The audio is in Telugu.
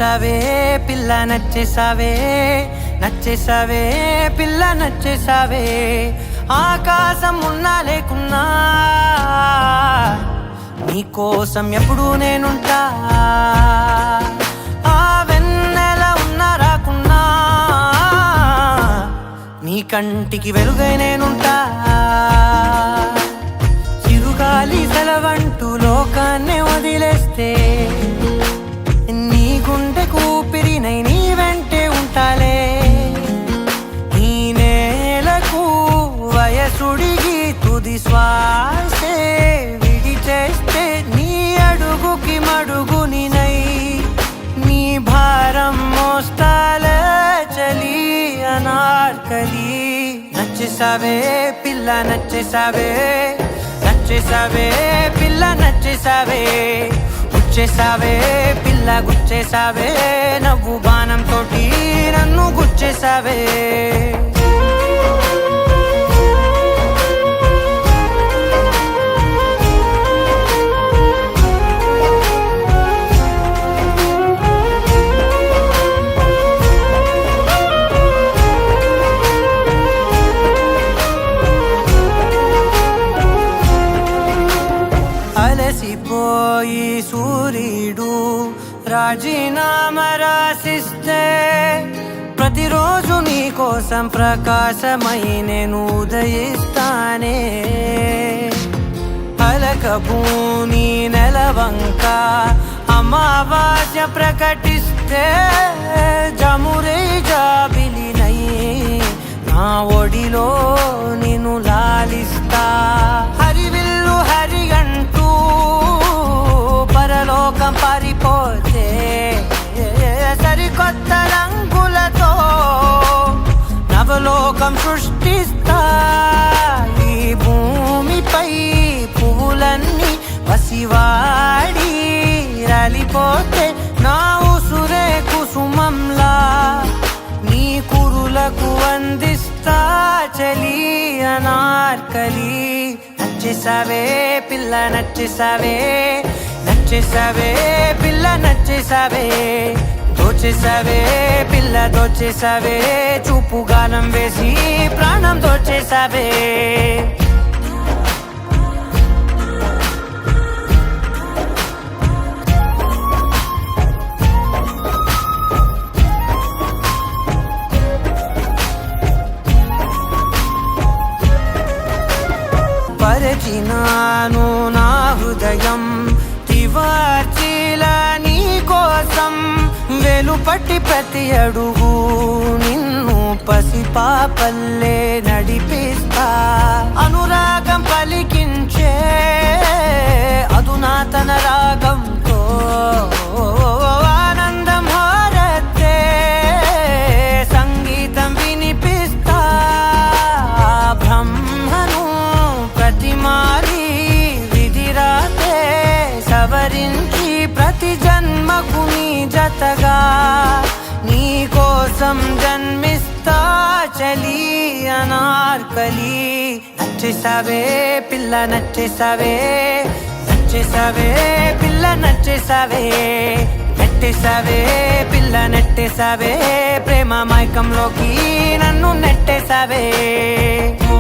నచ్చేసావే పిల్ల నచ్చేసావే నచ్చేసావే పిల్ల నచ్చేసావే ఆకాశం ఉన్నా లేకున్నా నీకోసం ఎప్పుడు నేనుంటా ఆ వెన్నెల ఉన్నా రాకున్నా నీ కంటికి వెలుగై నేనుంటా చిరుగాలి సెలవంటూ లోకాన్నే వదిలేస్తే నీ గుండె కూపిరినై నీ వెంటే ఉంటాలే ఈ నేలకు వయసుడిగి తుది శ్వాసే విడిచేస్తే నీ అడుగుకి మడుగునినై నీ భారం మోస్తాలే చలి అనార్కలి నచ్చేసావే పిల్ల నచ్చేసావే నచ్చేసావే పిల్ల నచ్చేసావే గుచ్చేసావే పిల్ల గుచ్చేసావే నవ్వు బాణం తోటి నన్ను గుచ్చేసావే అలసిపోయి సూర్యుడు రాజీనామా రాసిస్తే ప్రతిరోజు నీ కోసం ప్రకాశమై నేను ఉదయిస్తానే అలకభూమి నెలవంక అమావాస్య ప్రకటిస్తే జమురే జాబిలినై నా ఒడిలో నిన్ను లాలిస్తా హరివిల్లు హరిగంటూ పరలోకం పారిపోతే సరికొత్త రంగులతో నవలోకం సృష్టిస్తా ఈ భూమిపై పువ్వులన్నీ పసివాడి రాలిపోతే నా ఉసురే కుసుమంలా నీ కురులకు అందిస్తా చలి అనార్కలి నచ్చేసావే పిల్ల నచ్చేసావే నచ్చేసావే పిల్ల నచ్చేసావే దోచేసావే పిల్ల దోచేసావే చూపు గానం వేసి ప్రాణం దోచేసావే పరిచినాను నా హృదయం తివార్చిలా నీ కోసం వెలుపట్టి ప్రతి అడుగు నిన్ను పసిపాపల్లే నడిపిస్తా అనురాగం పలికించే అధునాతన రాగంతో ఆనందం హారతే సంగీతం వినిపిస్తా బ్రహ్మను ప్రతిమారి విధిరాతే సవరించి ప్రతి జన్మకు నీ జతగా నీ కోసం జన్మిస్తా చలి అనార్కలి నచ్చేసావే పిల్ల నచ్చేసావే నచ్చేసావే పిల్ల నచ్చేసావే నెట్టేసావే పిల్ల నెట్టేసావే ప్రేమ మైకంలోకి నన్ను నెట్టేసావే ఓ